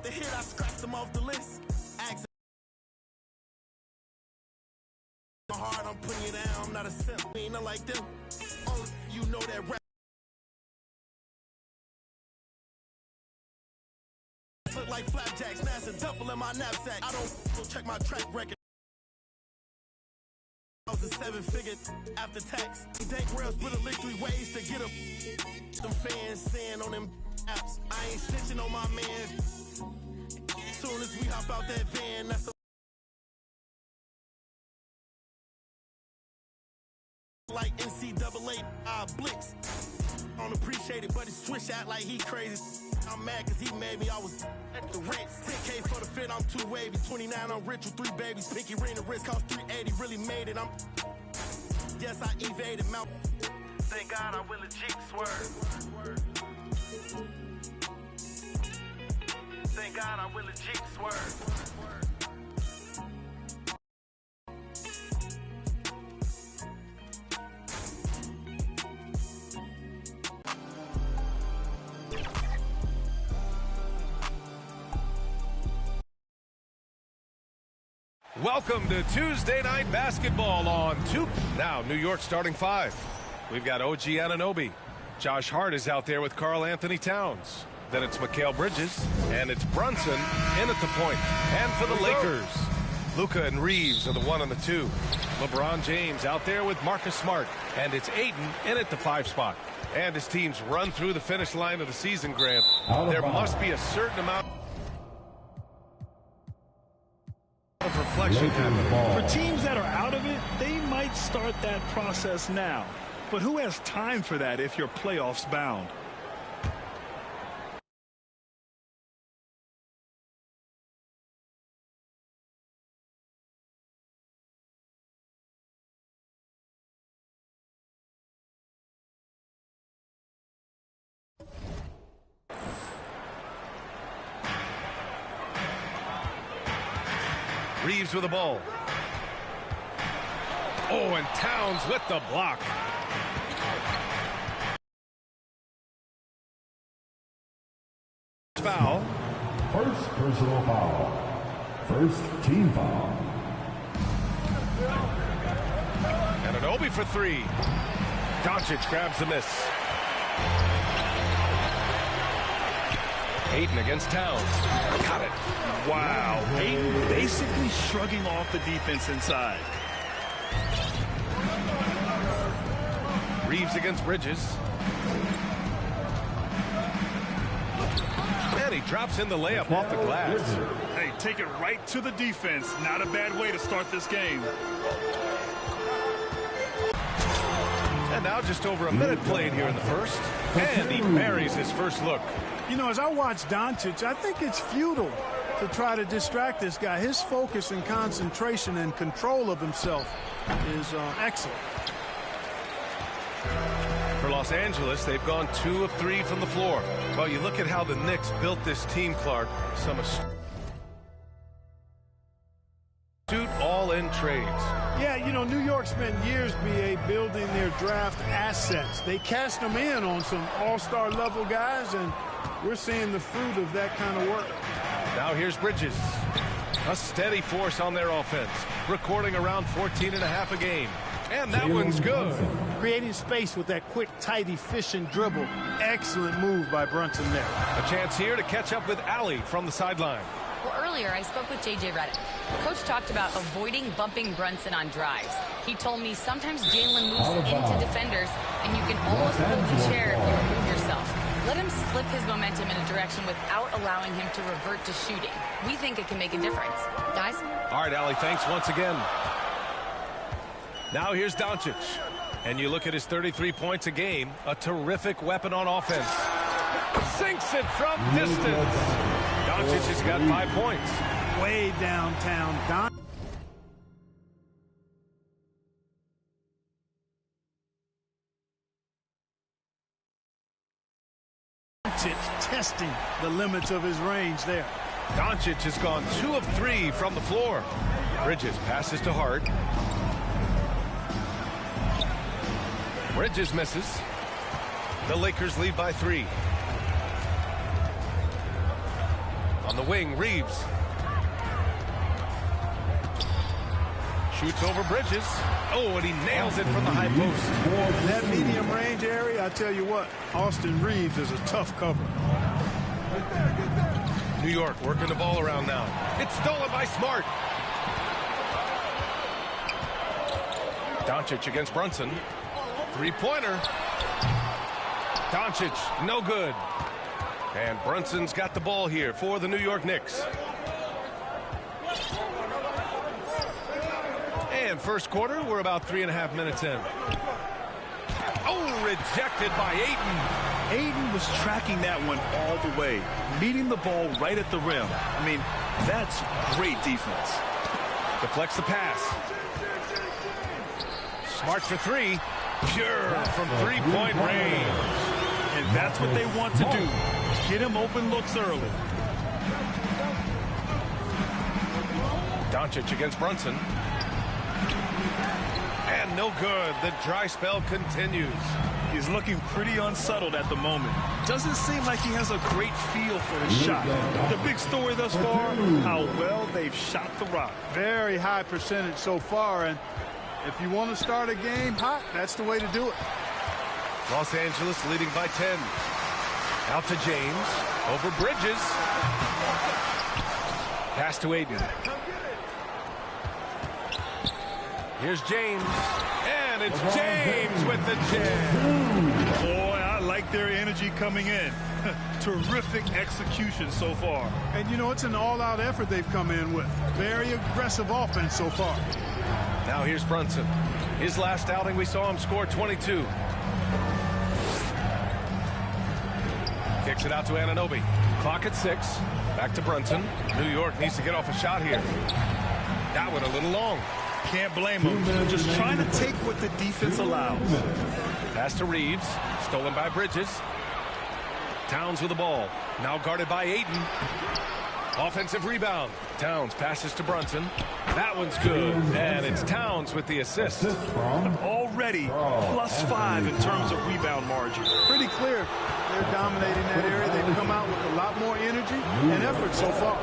got the hit, I scratched them off the list. Ask my heart, I'm putting you down. I'm not a simp, ain't not like them. Only you know that rap. Look like flapjacks, massive duffel in my knapsack. I don't check my track record. I was a 7-figure after tax. Dank rails put a lick 3 ways to get them. Them fans saying on them apps, I ain't snitching on my man. Soon as we hop out that van, that's a like NCAA Blitz. I don't appreciate it, but he switch out like he crazy. I'm mad cause he made me, I was at the rents. 10K for the fit, I'm too wavy. 29, I'm rich with 3 babies. Pinky ring, the wrist cost 380, really made it. Yes, I evaded Mount. Thank God I will legit swerve. Thank God I will legit swerve. Welcome to Tuesday Night Basketball on 2. Now, New York starting 5. We've got OG Anunoby. Josh Hart is out there with Karl Anthony Towns. Then it's Mikal Bridges, and it's Brunson in at the point. And for the Lakers, Luka and Reeves are the 1 and the 2. LeBron James out there with Marcus Smart, and it's Ayton in at the 5 spot. And his teams run through the finish line of the season, Grant. There must be a certain amount of reflection happening. For teams that are out of it, they might start that process now. But who has time for that if you're playoffs bound? Reeves with the ball. Oh, and Towns with the block. Foul. First personal foul. First team foul. Anunoby for 3. Doncic grabs the miss. Ayton against Towns. Got it. Wow. Ayton basically shrugging off the defense inside. Reeves against Bridges. And he drops in the layup off the glass. Hey, take it right to the defense. Not a bad way to start this game. And now just over a minute played here in the first. And he buries his first look. You know, as I watch Doncic, I think it's futile to try to distract this guy. His focus and concentration and control of himself is excellent. For Los Angeles, they've gone 2 of 3 from the floor. Well, you look at how the Knicks built this team, Clark. Some astute all-in trades. Yeah, you know, New York spent years, BA, building their draft assets. They cast them in on some all-star level guys, and we're seeing the fruit of that kind of work. Now here's Bridges. A steady force on their offense, recording around 14.5 a game. And that one's good. Creating space with that quick, tight, efficient dribble. Excellent move by Brunson there. A chance here to catch up with Allie from the sideline. Well, earlier I spoke with J.J. Redick. Coach talked about avoiding bumping Brunson on drives. He told me sometimes Jalen moves into defenders, and you can almost pull the chair if you remove yourself. Let him slip his momentum in a direction without allowing him to revert to shooting. We think it can make a difference. Guys? All right, Allie, thanks once again. Now here's Doncic. And you look at his 33 points a game, a terrific weapon on offense. Sinks it from distance. Doncic has got 5 points. Way downtown. Doncic testing the limits of his range there. Doncic has gone 2 of 3 from the floor. Bridges passes to Hart. Bridges misses. The Lakers lead by 3. On the wing, Reeves. Shoots over Bridges. Oh, and he nails it from the high post. In that medium range area, I tell you what, Austin Reeves is a tough cover. New York working the ball around now. It's stolen by Smart. Doncic against Brunson. Three-pointer. Doncic, no good. And Brunson's got the ball here for the New York Knicks. And first quarter, we're about 3.5 minutes in. Oh, rejected by Ayton. Ayton was tracking that one all the way, meeting the ball right at the rim. I mean, that's great defense. Deflects the pass. Smart for three. Pure from three-point range. And that's what they want to do. Get him open looks early. Doncic against Brunson. And no good. The dry spell continues. He's looking pretty unsettled at the moment. Doesn't seem like he has a great feel for his shot. The big story thus far, how well they've shot the rock. Very high percentage so far, and if you want to start a game hot, that's the way to do it. Los Angeles leading by 10. Out to James. Over Bridges. Pass to Ayton. Here's James. And it's James with the jam. Boy, I like their energy coming in. Terrific execution so far. And, you know, it's an all-out effort they've come in with. Very aggressive offense so far. Now here's Brunson. His last outing, we saw him score 22. Kicks it out to Anunoby. Clock at 6. Back to Brunson. New York needs to get off a shot here. That one a little long. Can't blame him. Just trying to take what the defense allows. Pass to Reeves. Stolen by Bridges. Towns with the ball. Now guarded by Ayton. Offensive rebound. Towns passes to Brunson. That one's good. And it's Towns with the assist. Already +5 in terms of rebound margin. Pretty clear they're dominating that area. They've come out with a lot more energy and effort so far.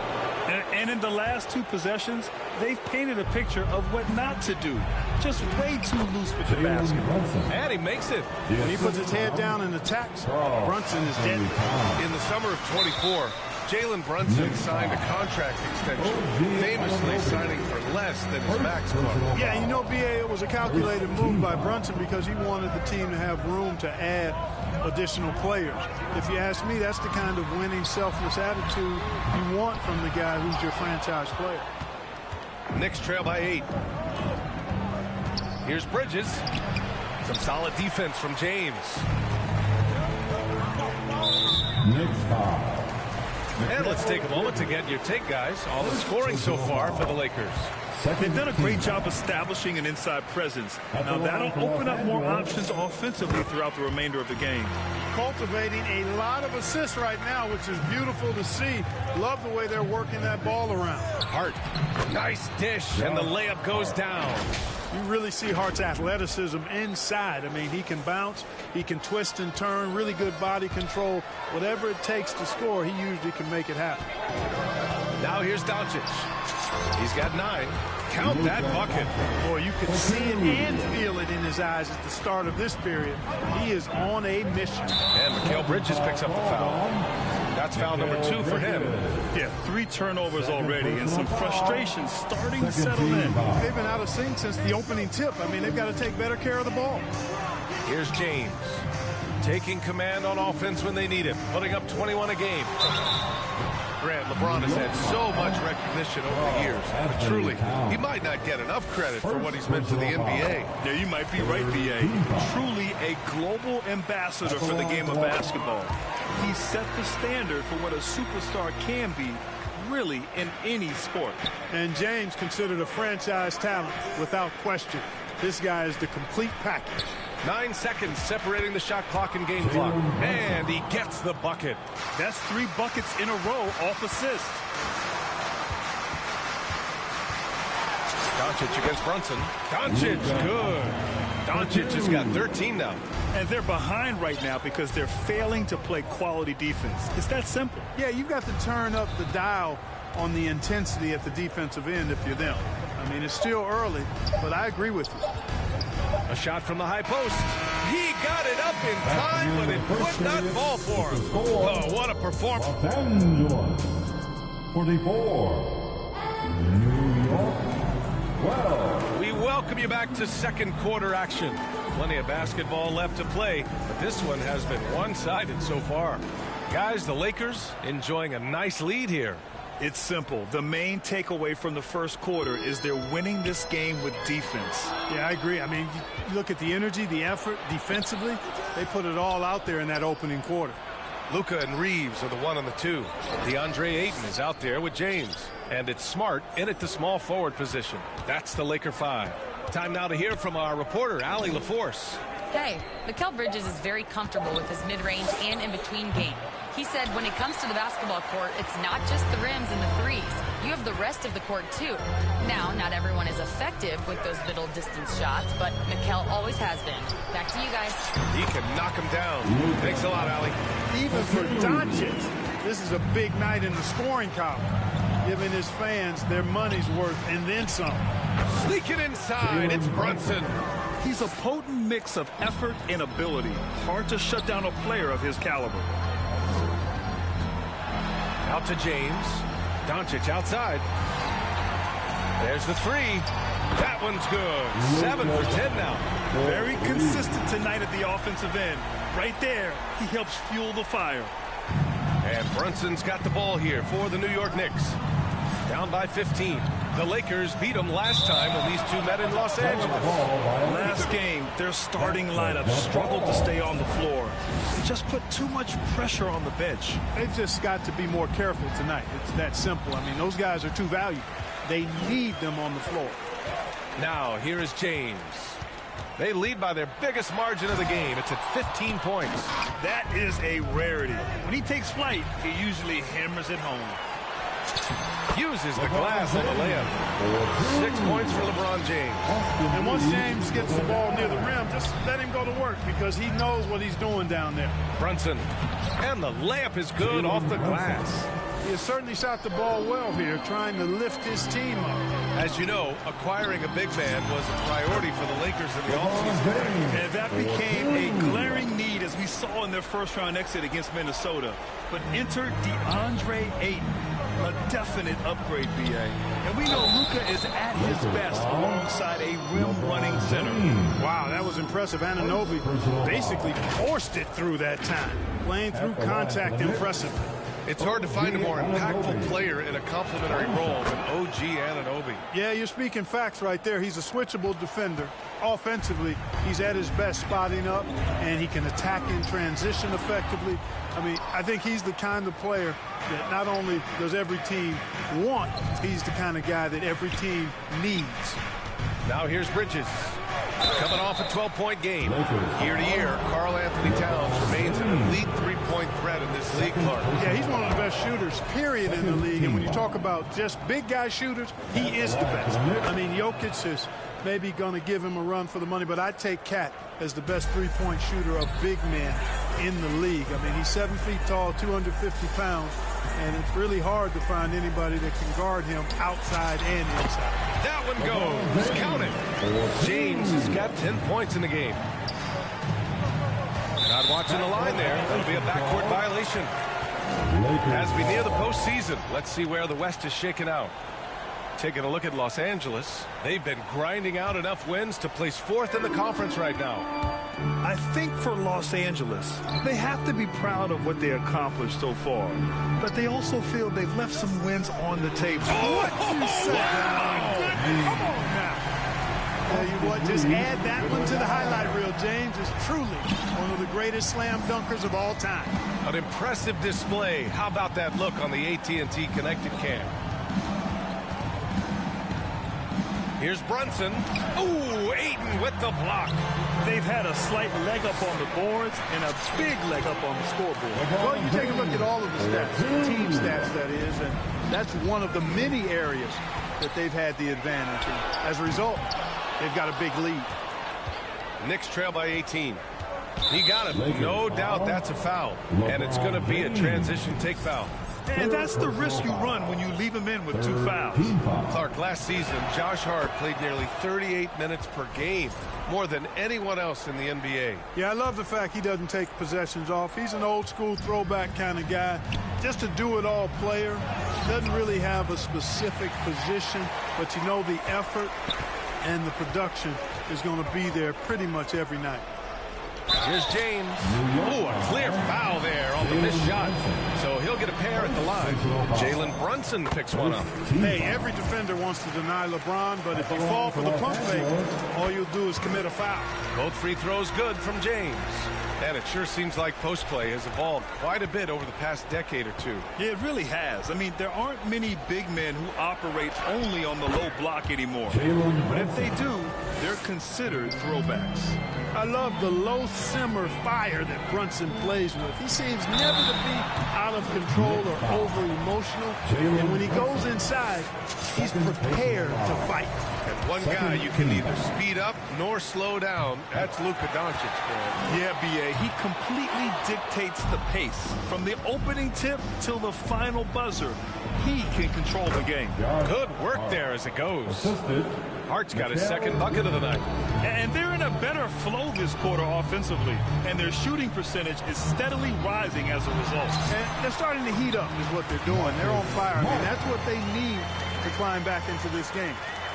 And in the last 2 possessions, they've painted a picture of what not to do. Just way too loose with the basket. And he makes it. When he puts his head down and attacks, Brunson is dead. In the summer of 24, Jalen Brunson signed a contract extension, famously signing for less than his max contract. Yeah, you know, B.A., it was a calculated move by Brunson because he wanted the team to have room to add additional players. If you ask me, that's the kind of winning, selfless attitude you want from the guy who's your franchise player. Knicks trail by 8. Here's Bridges. Some solid defense from James. Knicks foul. And let's take a moment to get your take, guys, on the scoring so far for the Lakers. They've done a great job establishing an inside presence. Now that'll open up more options offensively throughout the remainder of the game. Cultivating a lot of assists right now, which is beautiful to see. Love the way they're working that ball around. Hart, nice dish, and the layup goes down. You really see Hart's athleticism inside. I mean, he can bounce, he can twist and turn, really good body control. Whatever it takes to score, he usually can make it happen. Now here's Doncic. He's got 9. Count that bucket. Boy, you could see it and feel it in his eyes at the start of this period. He is on a mission. And Mikal Bridges picks up the foul. That's foul number 2 for him. Yeah, 3 turnovers already and some frustration starting to settle in. They've been out of sync since the opening tip. I mean, they've got to take better care of the ball. Here's James. Taking command on offense when they need it. Putting up 21 a game. Grant, LeBron has had so much recognition over the years. But truly, he might not get enough credit for what he's meant to the NBA. Yeah, you might be right, B.A. Truly a global ambassador for the game of basketball. He set the standard for what a superstar can be, really, in any sport. And James considered a franchise talent without question. This guy is the complete package. 9 seconds separating the shot clock and game clock. And he gets the bucket. That's 3 buckets in a row off assist. Doncic against Brunson. Doncic, good. Doncic has got 13 now. And they're behind right now because they're failing to play quality defense. It's that simple. Yeah, you've got to turn up the dial on the intensity at the defensive end if you're them. I mean, it's still early, but I agree with you. A shot from the high post. He got it up in time, but it would not fall for him. Oh, what a performance. Los Angeles, 44. New York, 12. We welcome you back to second quarter action. Plenty of basketball left to play, but this one has been one-sided so far. Guys, the Lakers enjoying a nice lead here. It's simple. The main takeaway from the first quarter is they're winning this game with defense. Yeah, I agree. I mean, you look at the energy, the effort defensively. They put it all out there in that opening quarter. Luka and Reeves are the 1 and the 2. DeAndre Ayton is out there with James. And it's Smart in at the small forward position. That's the Laker 5. Time now to hear from our reporter, Allie LaForce. Hey, Mikal Bridges is very comfortable with his mid-range and in-between game. He said when it comes to the basketball court, it's not just the rims and the threes. You have the rest of the court, too. Now, not everyone is effective with those middle distance shots, but Mikal always has been. Back to you guys. He can knock him down. Thanks a lot, Allie. Even for Doncic, this is a big night in the scoring column, giving his fans their money's worth and then some. Sneaking inside, it's Brunson. He's a potent mix of effort and ability. Hard to shut down a player of his caliber. Out to James. Doncic outside. There's the 3. That one's good. 7 for 10 now. Very consistent tonight at the offensive end. Right there, he helps fuel the fire. And Brunson's got the ball here for the New York Knicks. Down by 15. The Lakers beat them last time when these two met in Los Angeles. Last game, their starting lineup struggled to stay on the floor. They just put too much pressure on the bench. They've just got to be more careful tonight. It's that simple. I mean, those guys are too valuable. They need them on the floor. Now, here is James. They lead by their biggest margin of the game. It's at 15 points. That is a rarity. When he takes flight, he usually hammers it home. Uses the glass on the layup. 6 points for LeBron James. And once James gets the ball near the rim, just let him go to work because he knows what he's doing down there. Brunson. And the layup is good off the glass. He has certainly shot the ball well here, trying to lift his team up. As you know, acquiring a big man was a priority for the Lakers in the offseason. And that became a glaring need as we saw in their first-round exit against Minnesota. But enter DeAndre Ayton. A definite upgrade, B.A. And we know Luka is at his best alongside a rim-running center. Wow, that was impressive. Anunoby basically forced it through that time. Playing through contact impressively. It's hard to find a more impactful player in a complementary role than OG Anunoby. Yeah, you're speaking facts right there. He's a switchable defender. Offensively, he's at his best spotting up, and he can attack in transition effectively. I mean, I think he's the kind of player that not only does every team want, he's the kind of guy that every team needs. Now here's Bridges. Coming off a 12-point game. Year to year, Karl Anthony Towns remains an elite three-point threat in this league, Clark. Yeah, he's one of the best shooters, period, in the league. And when you talk about just big guy shooters, he is the best. I mean, Jokic is maybe going to give him a run for the money, but I'd take Cat as the best three-point shooter of big men in the league. I mean, he's 7 feet tall, 250 pounds, and it's really hard to find anybody that can guard him outside and inside. That one goes. Count it. James has got 10 points in the game. Not watching the line there. That'll be a backcourt violation. As we near the postseason, let's see where the West is shaking out. Taking a look at Los Angeles, they've been grinding out enough wins to place 4th in the conference right now. I think for Los Angeles, they have to be proud of what they accomplished so far. But they also feel they've left some wins on the table. What you say? Wow. Come on now. Tell you what, just add that one to the highlight reel. James is truly one of the greatest slam dunkers of all time. An impressive display. How about that look on the AT&T connected cam? Here's Brunson. Ooh, Ayton with the block. They've had a slight leg up on the boards and a big leg up on the scoreboard. Well, you take a look at all of the stats, the team stats, that is, and that's one of the many areas that they've had the advantage. And as a result, they've got a big lead. Knicks trail by 18. He got him. No doubt that's a foul. And it's going to be a transition take foul. And that's the risk you run when you leave him in with 2 fouls. Clark, last season, Josh Hart played nearly 38 minutes per game, more than anyone else in the NBA. Yeah, I love the fact he doesn't take possessions off. He's an old-school throwback kind of guy. Just a do-it-all player. Doesn't really have a specific position, but you know the effort and the production is going to be there pretty much every night. Here's James. Ooh, a clear foul there on the missed shot. So he'll get a pair at the line. Jalen Brunson picks one up. Hey, every defender wants to deny LeBron, but if you fall for the pump fake, all you'll do is commit a foul. Both free throws good from James. And it sure seems like post play has evolved quite a bit over the past decade or two. Yeah, it really has. I mean, there aren't many big men who operate only on the low block anymore. But if they do, they're considered throwbacks. I love the low simmer fire that Brunson plays with. He seems never to be out of control or over emotional. And when he goes inside, he's prepared to fight. And one guy you can neither speed up nor slow down. That's Luka Doncic, man. Yeah, B.A. He completely dictates the pace. From the opening tip till the final buzzer, he can control the game. Good work there as it goes. Hart's got his second bucket of the night. And they're in a better flow this quarter offensively. And their shooting percentage is steadily rising as a result. And they're starting to heat up is what they're doing. They're on fire. I mean, that's what they need to climb back into this game.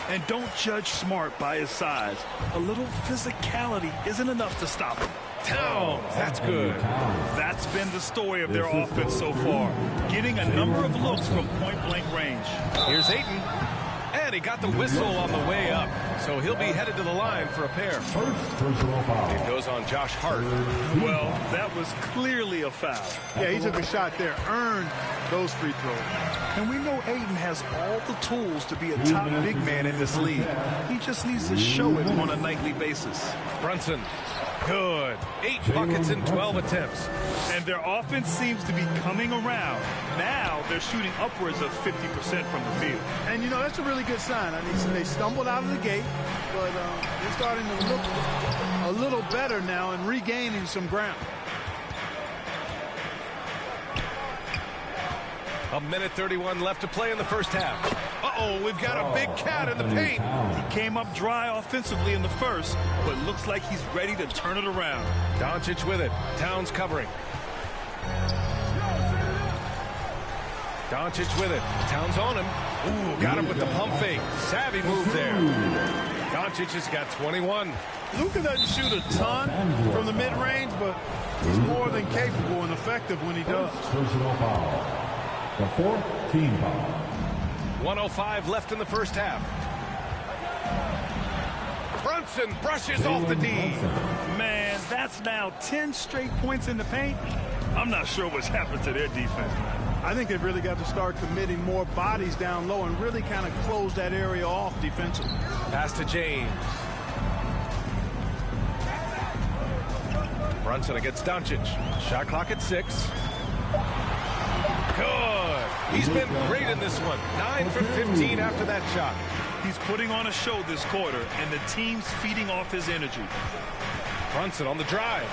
And don't judge Smart by his size. A little physicality isn't enough to stop him. Towns, that's good. That's been the story of their offense so far. Getting a number of looks from point-blank range. Here's Ayton. And he got the whistle on the way up. So he'll be headed to the line for a pair. It goes on Josh Hart. Well, that was clearly a foul. Yeah, he took a shot there, earned those free throws. And we know Ayton has all the tools to be a top big man in this league. He just needs to show it on a nightly basis. Brunson. Good. 8 buckets in 12 attempts. And their offense seems to be coming around. Now they're shooting upwards of 50% from the field. And, you know, that's a really good sign. I mean, they stumbled out of the gate, but they're starting to look a little better now and regaining some ground. A minute 31 left to play in the first half. Uh-oh, we've got a big cat in the paint. He came up dry offensively in the first, but looks like he's ready to turn it around. Doncic with it. Towns covering. Doncic with it. Towns on him. Ooh, got him with the pump fake. Savvy move there. Doncic has got 21. Luka doesn't shoot a ton from the mid-range, but he's more than capable and effective when he does. Personal foul. The 4th team foul. 1:05 left in the first half. Brunson brushes off the D. Man, that's now 10 straight points in the paint. I'm not sure what's happened to their defense. I think they've really got to start committing more bodies down low and really kind of close that area off defensively. Pass to James. Brunson against Doncic. Shot clock at 6. Good. He's been great in this one. 9 for 15 after that shot. He's putting on a show this quarter, and the team's feeding off his energy. Brunson on the drive.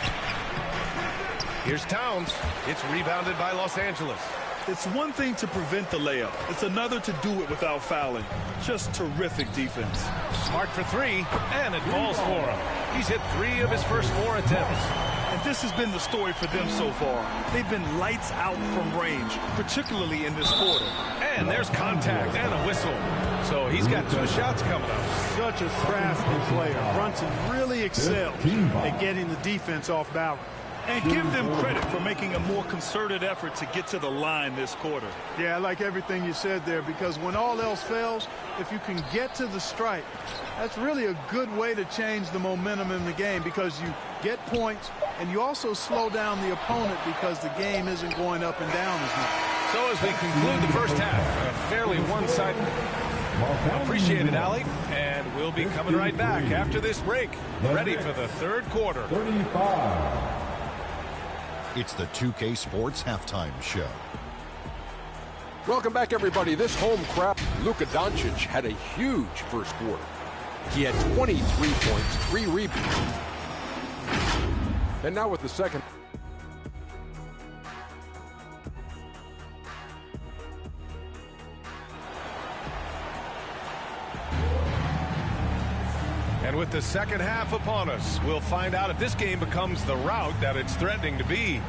Here's Towns. It's rebounded by Los Angeles. It's one thing to prevent the layup. It's another to do it without fouling. Just terrific defense. Smart for 3, and it falls for him. He's hit 3 of his first 4 attempts. And this has been the story for them so far. They've been lights out from range, particularly in this quarter. And there's contact and a whistle. So he's got 2 shots coming up. Such a crafty player. Brunson really excels at getting the defense off balance. And give them credit for making a more concerted effort to get to the line this quarter. Yeah, I like everything you said there, because when all else fails, if you can get to the stripe, that's really a good way to change the momentum in the game, because you get points and you also slow down the opponent because the game isn't going up and down as much. So as we conclude the first half, a fairly one-sided. Appreciate it, Allie. And we'll be coming right back after this break, ready for the third quarter. 35. It's the 2K Sports Halftime Show. Welcome back, everybody. This home crowd, Luka Doncic had a huge first quarter. He had 23 points, 3 rebounds. And now with the second. And with the second half upon us, we'll find out if this game becomes the rout that it's threatening to be.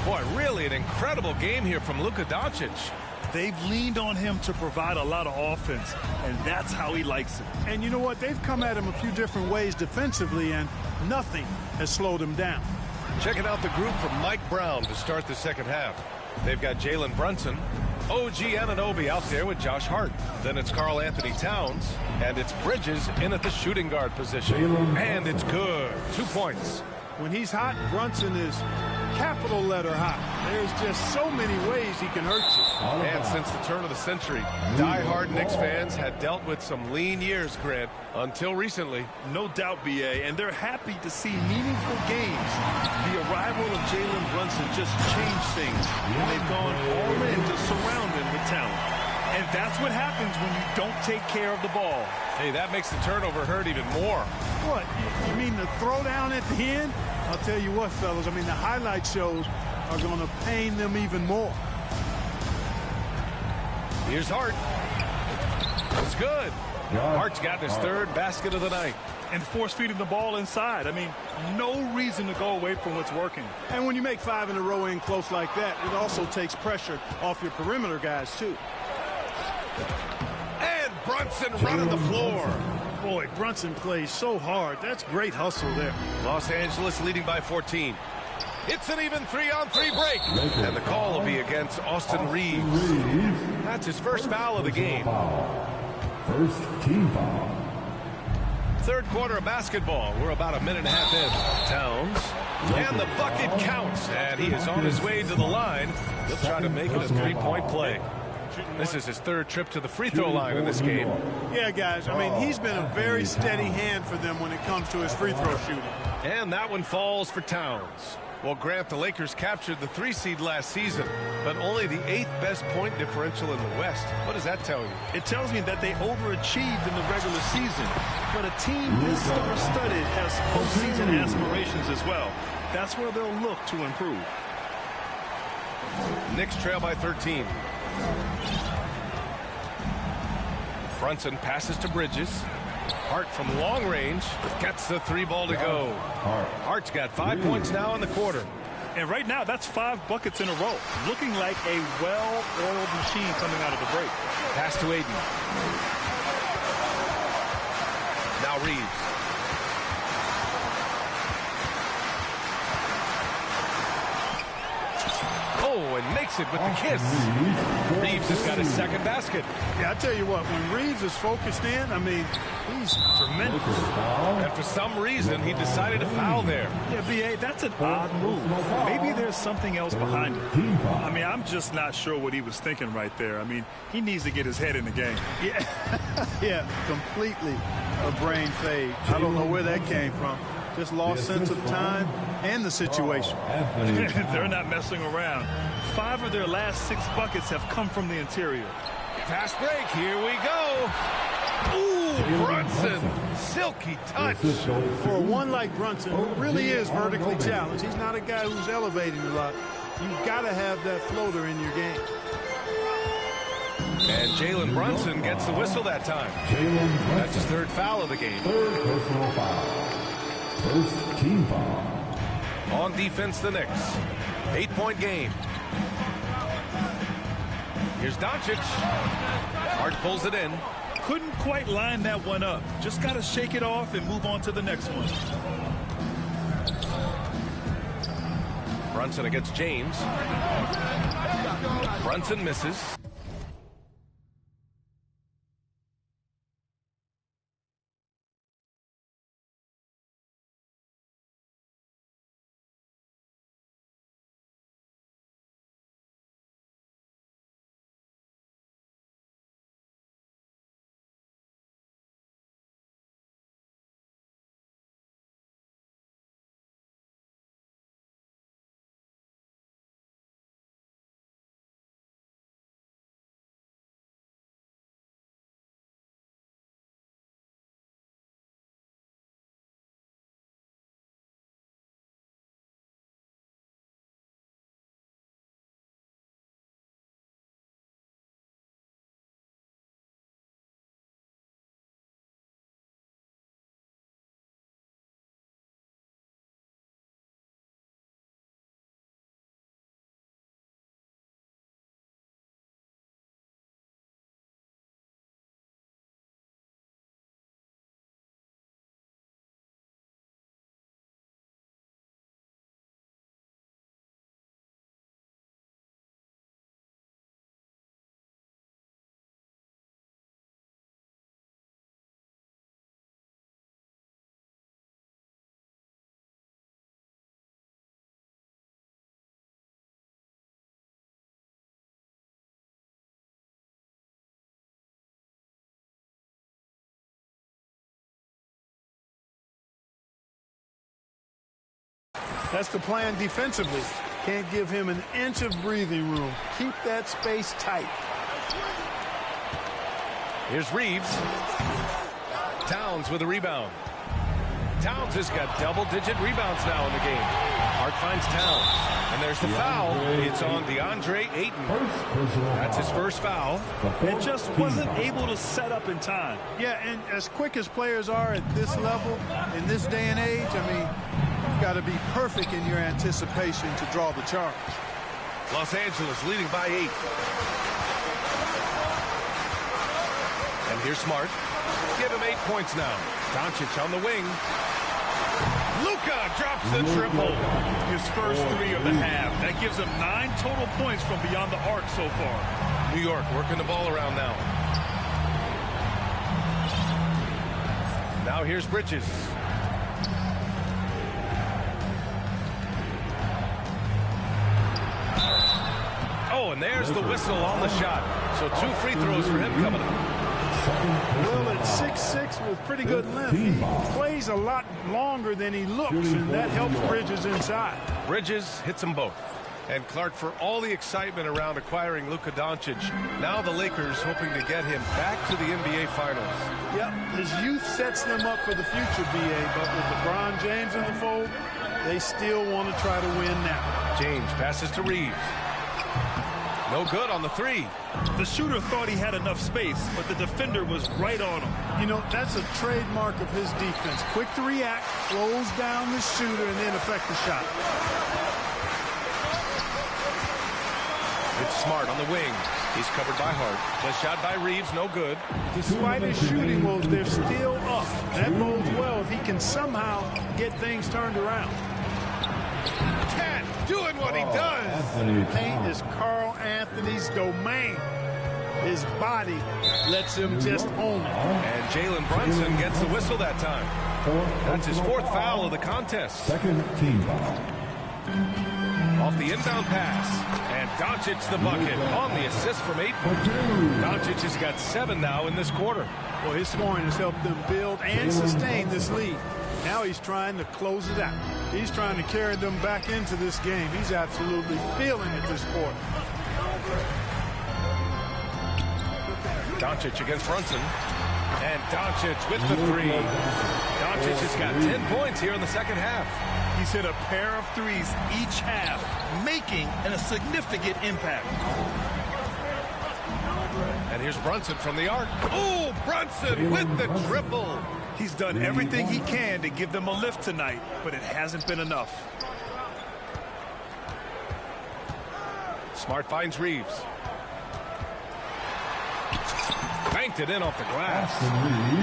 Boy, really an incredible game here from Luka Doncic. They've leaned on him to provide a lot of offense, and that's how he likes it. And you know what? They've come at him a few different ways defensively, and nothing has slowed him down. Checking out the group from Mike Brown to start the second half. They've got Jalen Brunson, OG Anunoby out there with Josh Hart. Then it's Karl Anthony Towns, and it's Bridges in at the shooting guard position. And it's good. 2 points. When he's hot, Brunson is capital letter hot. There's just so many ways he can hurt you. And since the turn of the century, die-hard Knicks fans had dealt with some lean years, Grant, until recently. No doubt, B.A., and they're happy to see meaningful games. The arrival of Jalen Brunson just changed things, and they've gone all in to surround him with talent. And that's what happens when you don't take care of the ball. Hey, that makes the turnover hurt even more. What? You mean the throwdown at the end? I'll tell you what, fellas. I mean, the highlight shows are going to pain them even more. Here's Hart. It's good. Hart's gotten his third basket of the night. And force-feeding the ball inside. I mean, no reason to go away from what's working. And when you make 5 in a row in close like that, it also takes pressure off your perimeter guys, too. And Brunson running the floor. Boy, Brunson plays so hard. That's great hustle there. Los Angeles leading by 14. It's an even 3-on-3 break. And the call will be against Austin Reeves. That's his first foul of the game. First team foul. Third quarter of basketball. We're about a minute and a half in. Towns. And the bucket counts. And he is on his way to the line. He'll try to make it a 3-point play. This is his third trip to the free throw line in this game. Yeah, guys, I mean, he's been a very steady hand for them when it comes to his free throw shooting. And that one falls for Towns. Well, Grant, the Lakers captured the 3 seed last season, but only the 8th best point differential in the West. What does that tell you? It tells me that they overachieved in the regular season. But a team this star-studded has postseason aspirations as well. That's where they'll look to improve. Knicks trail by 13. Brunson passes to Bridges. Hart from long range gets the 3 ball to go. Hart's got 5 points now in the quarter. And right now, that's 5 buckets in a row. Looking like a well-oiled machine coming out of the break. Pass to Aiden. Now Reeves. Oh, and makes it with the kiss. Reeves has got his second basket. Yeah, I tell you what, when Reeves is focused in, I mean, he's tremendous. And for some reason, he decided to foul there. Yeah, B.A., that's an odd move. Maybe there's something else behind it. I mean, I'm just not sure what he was thinking right there. I mean, he needs to get his head in the game. Yeah, yeah, completely a brain fade. I don't know where that came from. Just lost sense of time and the situation. They're not messing around. 5 of their last 6 buckets have come from the interior. Fast break. Here we go. Ooh, Brunson. Silky touch. For one like Brunson, who really is vertically challenged, he's not a guy who's elevating a lot. You've got to have that floater in your game. And Jalen Brunson gets the whistle that time. That's his 3rd foul of the game. 3rd personal foul. First team foul. On defense, the Knicks. 8-point game. Here's Doncic. Hart pulls it in. Couldn't quite line that one up. Just got to shake it off and move on to the next one. Brunson against James. Brunson misses. That's the plan defensively. Can't give him an inch of breathing room. Keep that space tight. Here's Reeves. Towns with a rebound. Towns has got double-digit rebounds now in the game. Hart finds Towns. And there's the foul. It's on DeAndre Ayton. That's his first foul. It just wasn't able to set up in time. Yeah, and as quick as players are at this level, in this day and age, I mean, you've got to be perfect in your anticipation to draw the charge. Los Angeles leading by 8. And here's Smart. Give him 8 points now. Doncic on the wing. Luka drops the triple. His first 3 of the half. That gives him 9 total points from beyond the arc so far. New York working the ball around now. Now here's Bridges. Oh, and there's the whistle on the shot. So 2 free throws for him coming up. Well, at 6'6" with pretty good length, he plays a lot longer than he looks, and that helps Bridges inside. Bridges hits them both. And Clark, for all the excitement around acquiring Luka Doncic, now the Lakers hoping to get him back to the NBA Finals. Yep, his youth sets them up for the future, B.A., but with LeBron James in the fold, they still want to try to win now. James passes to Reeves. No good on the 3. The shooter thought he had enough space, but the defender was right on him. You know, that's a trademark of his defense. Quick to react, close down the shooter, and then affect the shot. It's Smart on the wing. He's covered by Hart. The shot by Reeves, no good. Despite his shooting woes, they're still up. That bodes well if he can somehow get things turned around. Cat doing what he does. Paint is Carl Anthony's domain. His body lets him just own it. And Jalen Brunson gets the whistle that time. That's his 4th foul of the contest. Second team foul. Off the inbound pass. And Doncic the bucket on the assist from Ayton. Doncic has got 7 now in this quarter. Well, his scoring has helped them build and sustain this lead. Now he's trying to close it out. He's trying to carry them back into this game. He's absolutely feeling it this quarter. Doncic against Brunson. And Doncic with the 3. Doncic has got 10 points here in the second half. He's hit a pair of 3s each half, making a significant impact. And here's Brunson from the arc. Oh, Brunson with the triple. He's done everything he can to give them a lift tonight, but it hasn't been enough. Smart finds Reeves. Banked it in off the glass.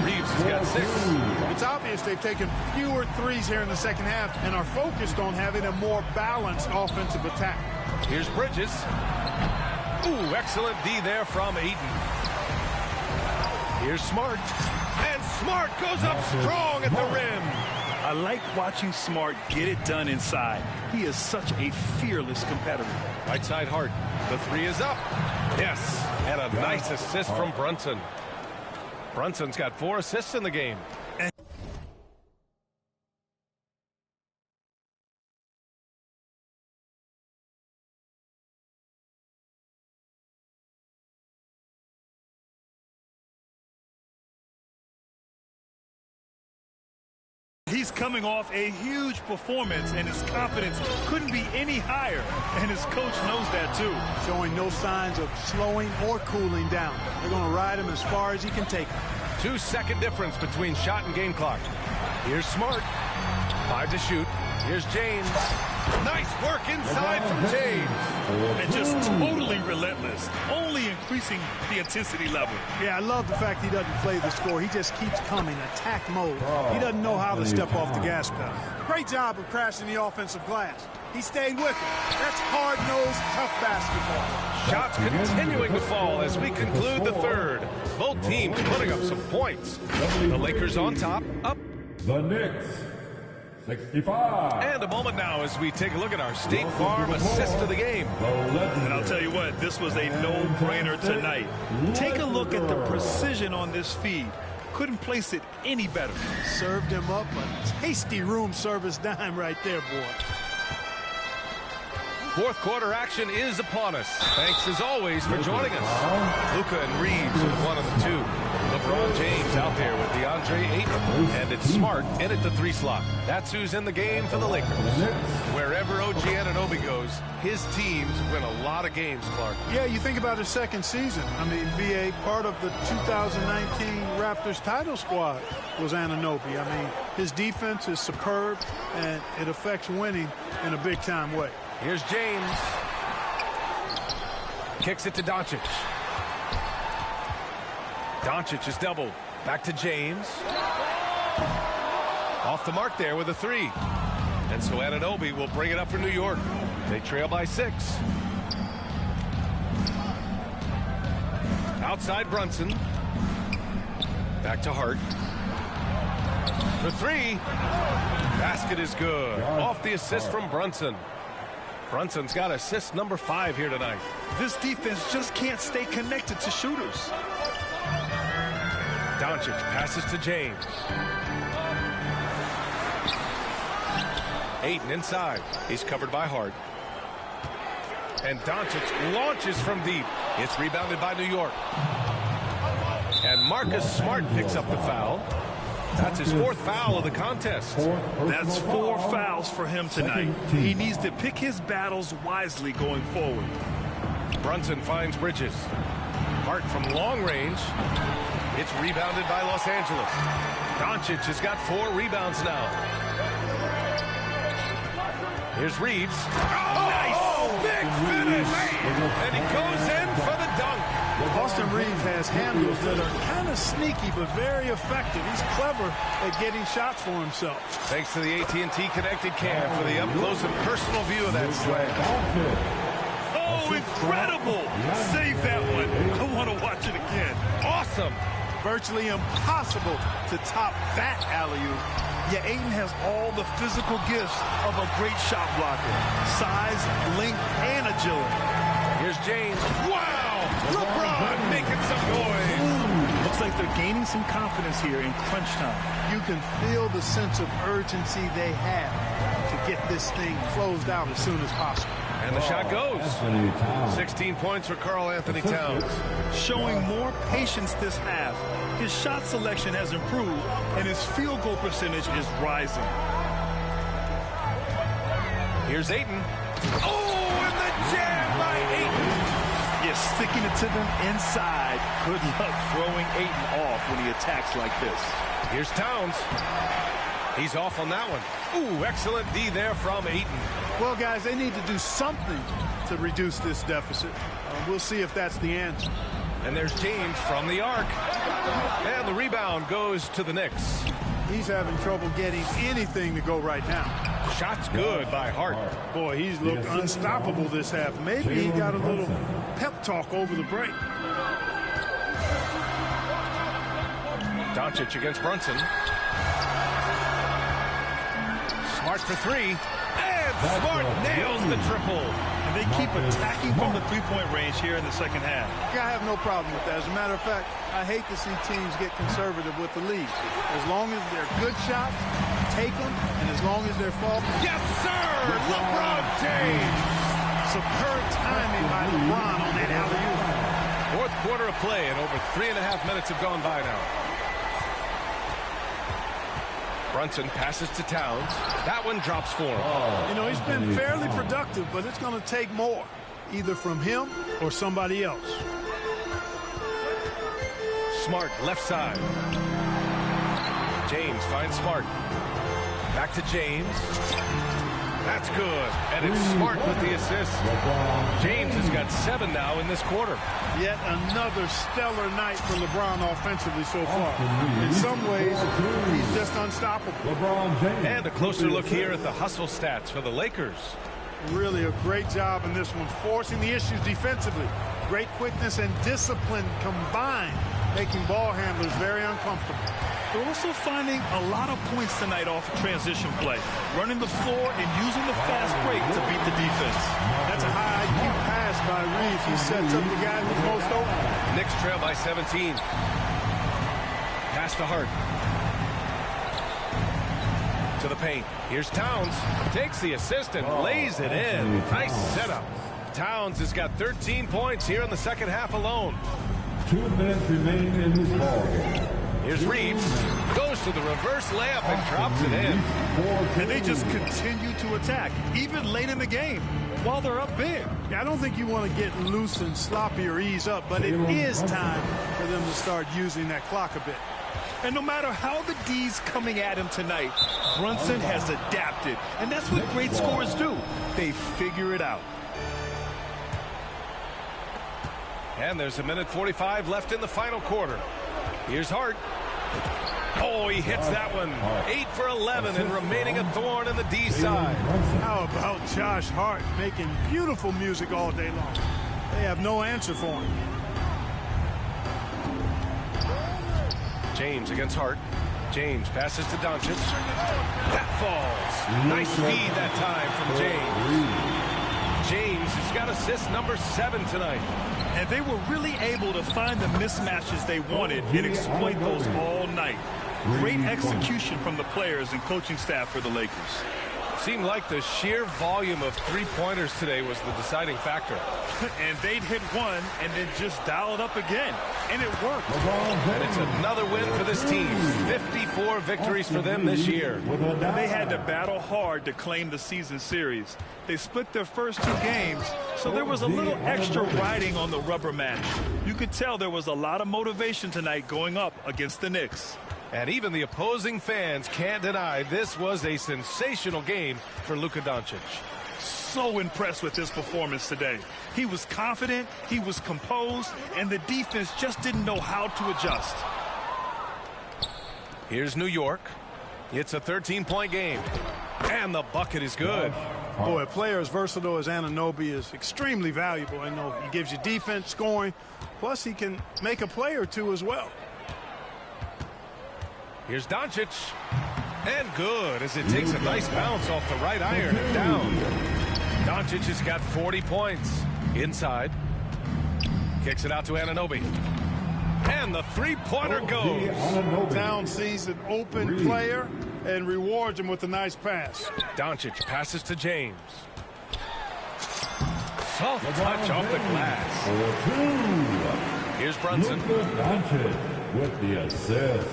Reeves has got 6. It's obvious they've taken fewer 3s here in the second half and are focused on having a more balanced offensive attack. Here's Bridges. Ooh, excellent D there from Ayton. Here's Smart. And Smart goes up strong at the rim. I like watching Smart get it done inside. He is such a fearless competitor. Right side Hart. The 3 is up. Yes, and a nice assist from Brunson. Brunson's got 4 assists in the game. He's coming off a huge performance, and his confidence couldn't be any higher, and his coach knows that too. Showing no signs of slowing or cooling down. They're going to ride him as far as he can take him. 2-second difference between shot and game clock. Here's Smart. 5 to shoot. Here's James. Nice work inside from James. And just totally relentless, only increasing the intensity level. Yeah, I love the fact he doesn't play the score. He just keeps coming, attack mode. He doesn't know how to step off the gas pedal. Great job of crashing the offensive glass. He stayed with it. That's hard-nosed, tough basketball. Shots continuing to fall as we conclude the 3rd. Both teams putting up some points. The Lakers on top, up. The Knicks, 65. And a moment now as we take a look at our State Farm assist of the game. And I'll tell you what, this was a no-brainer tonight. Take a look at the precision on this feed. Couldn't place it any better. Served him up a tasty room service dime right there, boy. Fourth quarter action is upon us. Thanks as always for joining us. Luka and Reeves with one of the two. LeBron James out there with DeAndre Ayton. And it's Smart in at the 3 slot. That's who's in the game for the Lakers. Wherever OG Anunoby goes, his teams win a lot of games, Clark. Yeah, you think about his second season. I mean, be a part of the 2019 Raptors title squad was Anunoby. I mean, his defense is superb, and it affects winning in a big-time way. Here's James. Kicks it to Doncic. Doncic is doubled. Back to James. Off the mark there with a 3. And so Anunoby will bring it up for New York. They trail by 6. Outside Brunson. Back to Hart. For 3. Basket is good. Off the assist from Brunson. Brunson's got assist number 5 here tonight. This defense just can't stay connected to shooters. Doncic passes to James. Ayton inside. He's covered by Hart. And Doncic launches from deep. It's rebounded by New York. And Marcus Smart picks up the foul. That's his 4th foul of the contest. That's 4 fouls for him tonight. He needs to pick his battles wisely going forward. Brunson finds Bridges. Hart from long range. It's rebounded by Los Angeles. Doncic has got 4 rebounds now. Here's Reeves. Oh, nice! Big finish! And he goes in for the dunk. Austin Reeves has handles that are kind of sneaky but very effective. He's clever at getting shots for himself. Thanks to the AT&T Connected Cam for the up-close and personal view of that slam. Oh, incredible! Save that one. I want to watch it again. Awesome! Virtually impossible to top that alley-oop. Yeah, Ayton has all the physical gifts of a great shot blocker. Size, length, and agility. Here's James. Wow! LeBron making some noise. Looks like they're gaining some confidence here in crunch time. You can feel the sense of urgency they have to get this thing closed out as soon as possible. And the shot goes. 16 points for Karl Anthony Towns. Showing more patience this half. His shot selection has improved, and his field goal percentage is rising. Here's Ayton. Oh, and the jam by Ayton. Yeah, sticking it to them inside. Good luck throwing Ayton off when he attacks like this. Here's Towns. He's off on that one. Ooh, excellent D there from Ayton. Well, guys, they need to do something to reduce this deficit. We'll see if that's the answer. And there's James from the arc. And the rebound goes to the Knicks. He's having trouble getting anything to go right now. Shot's good by Hart. Boy, he's looked unstoppable this half. Maybe he got a little pep talk over the break. Doncic against Brunson. Smart for 3. And Smart nails the triple. And they keep attacking from the 3-point range here in the second half. I have no problem with that. As a matter of fact, I hate to see teams get conservative with the lead. As long as they're good shots, take them, and as long as they're falling. Yes, sir! LeBron James! Superb timing by LeBron on that alley-oop. Fourth quarter of play, and over 3.5 minutes have gone by now. Brunson passes to Towns. That one drops for him. You know, he's been fairly productive, but it's going to take more, either from him or somebody else. Smart, left side. James finds Smart. Back to James. That's good. And it's Smart with the assist. James has got 7 now in this quarter. Yet another stellar night for LeBron offensively so far. In some ways, he's just unstoppable. And a closer look here at the hustle stats for the Lakers. Really a great job in this one, forcing the issues defensively. Great quickness and discipline combined, making ball handlers very uncomfortable. They're also finding a lot of points tonight off of transition play, running the floor and using the fast break to beat the defense. That's a high IQ pass by Reeves. He sets up the guy who's most open. Knicks trail by 17. Pass to Hart. To the paint. Here's Towns. Takes the assist and lays it in. Nice setup. Towns has got 13 points here in the second half alone. 2 minutes remain in this ballgame. Here's Reeves. Goes to the reverse layup and drops it in. And they just continue to attack, even late in the game, while they're up big. Yeah, I don't think you want to get loose and sloppy or ease up, but it is time for them to start using that clock a bit. And no matter how the D's coming at him tonight, Brunson has adapted. And that's what great scorers do. They figure it out. And there's a minute 45 left in the final quarter. Here's Hart. Oh, he hits that one. 8 for 11 and remaining a thorn in the D side. How about Josh Hart making beautiful music all day long? They have no answer for him. James against Hart. James passes to Doncic. That falls. Nice feed that time from James. James has got assist number 7 tonight. And they were really able to find the mismatches they wanted and exploit those all night. Great execution from the players and coaching staff for the Lakers. Seemed like the sheer volume of three-pointers today was the deciding factor. And they'd hit one and then just dial it up again. And it worked. And it's another win for this team. 54 victories for them this year. And they had to battle hard to claim the season series. They split their first 2 games, so there was a little extra riding on the rubber match. You could tell there was a lot of motivation tonight going up against the Knicks. And even the opposing fans can't deny this was a sensational game for Luka Doncic. So impressed with his performance today. He was confident, he was composed, and the defense just didn't know how to adjust. Here's New York. It's a 13-point game. And the bucket is good. Boy, a player as versatile as Anunoby is extremely valuable. I know he gives you defense, scoring, plus he can make a play or two as well. Here's Doncic. And good as it takes a nice bounce off the right iron and down. Doncic has got 40 points. Inside. Kicks it out to Anunoby. And the three-pointer goes. Town sees an open player and rewards him with a nice pass. Doncic passes to James. Soft touch off the glass. Here's Brunson. Doncic with the assist.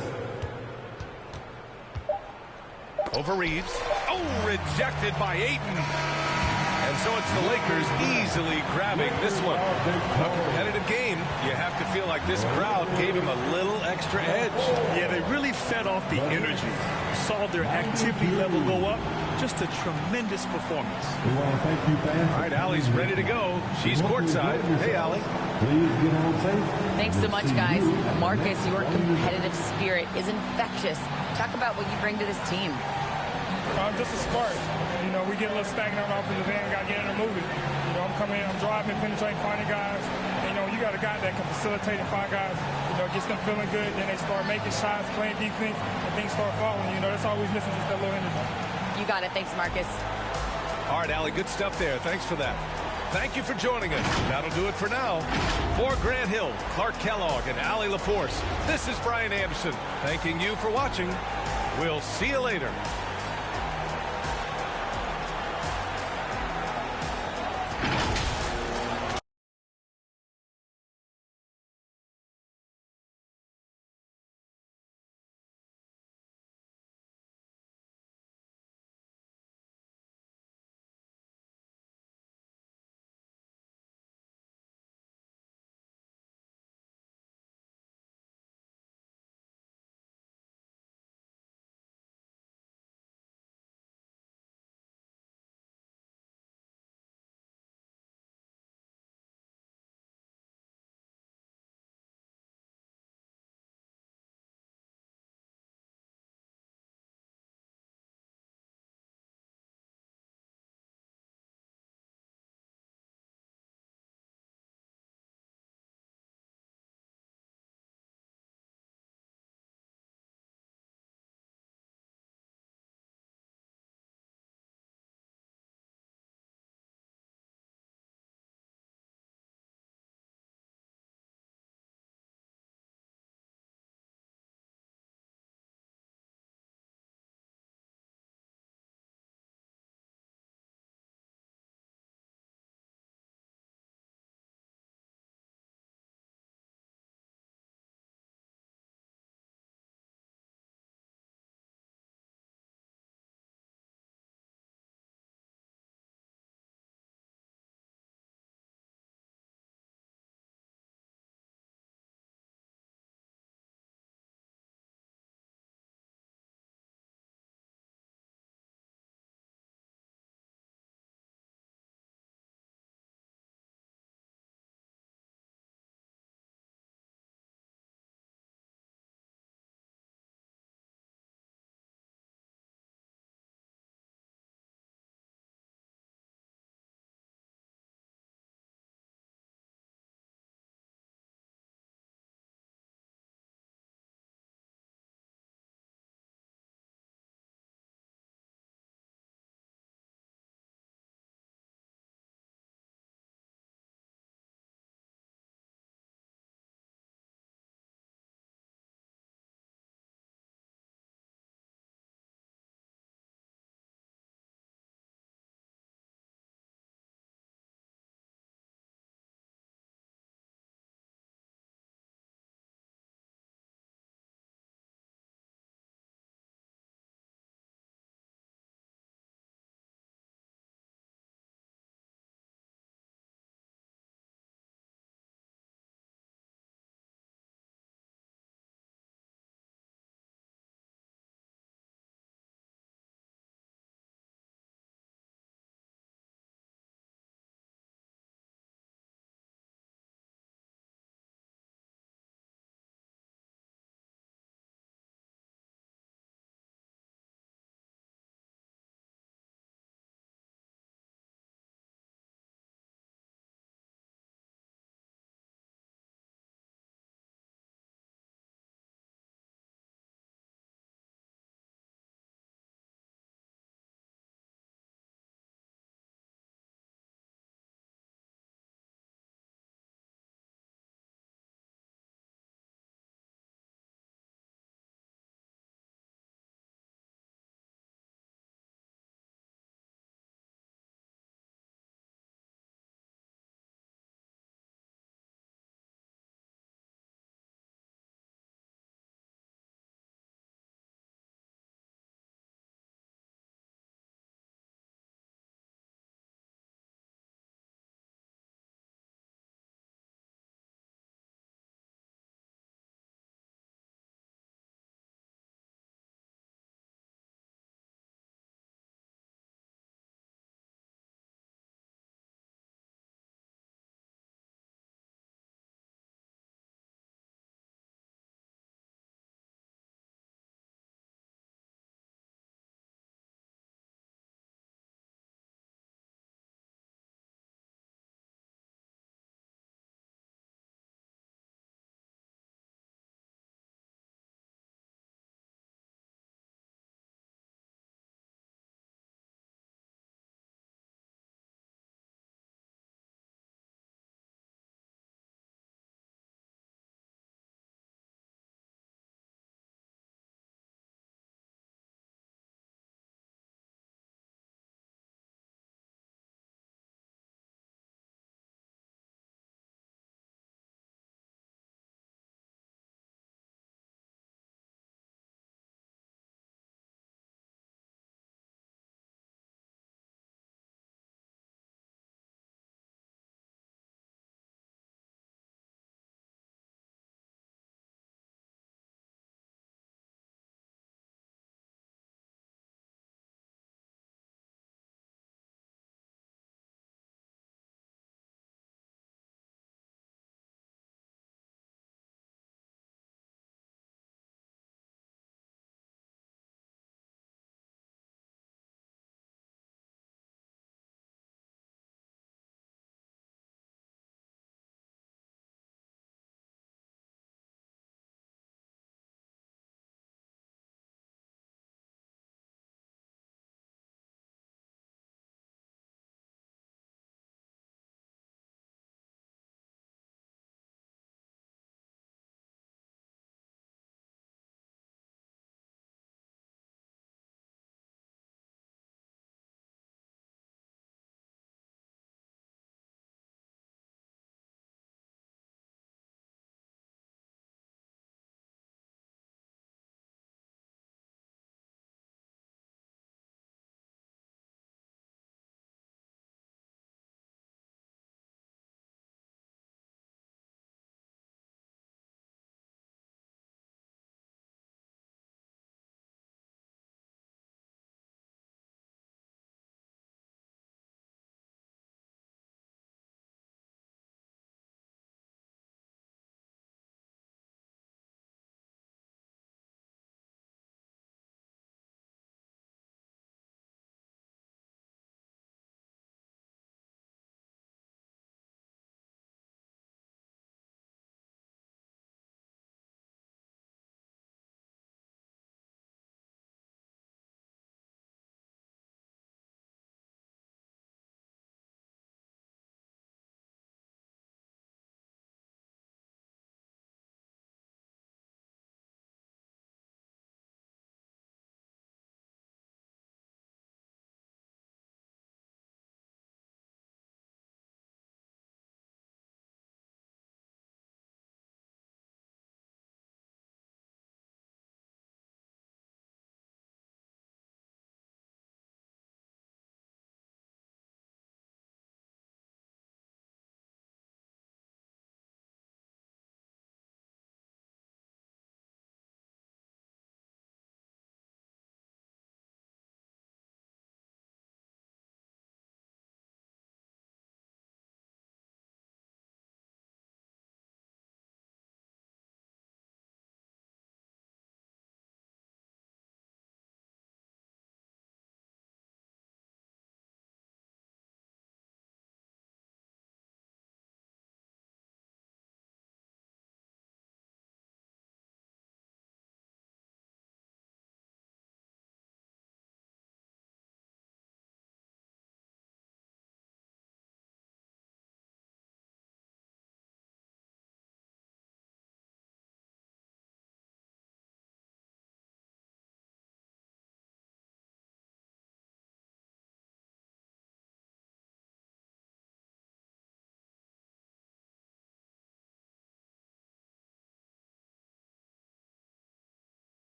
Over Reeves. Oh, rejected by Ayton. And so it's the Lakers easily grabbing this one. A competitive game. You have to feel like this crowd gave him a little extra edge. Yeah, they really fed off the energy. Saw their activity level go up. Just a tremendous performance. We want to thank you, fans. All right, Allie's ready to go. She's courtside. Hey, Allie. Please get home safe. Thanks so much, guys. Marcus, your competitive spirit is infectious. Talk about what you bring to this team. Just a spark. You know, we get a little stagnant on the offensive end, got to get in there moving. You know, I'm coming in, I'm driving, penetrating, finding guys. And, you know, you got a guy that can facilitate and find guys, you know, gets them feeling good, then they start making shots, playing defense, and things start falling. You know, that's always missing, just that little energy. You got it. Thanks, Marcus. All right, Allie, good stuff there. Thanks for that. Thank you for joining us. That'll do it for now. For Grant Hill, Clark Kellogg, and Allie LaForce, this is Brian Anderson thanking you for watching. We'll see you later.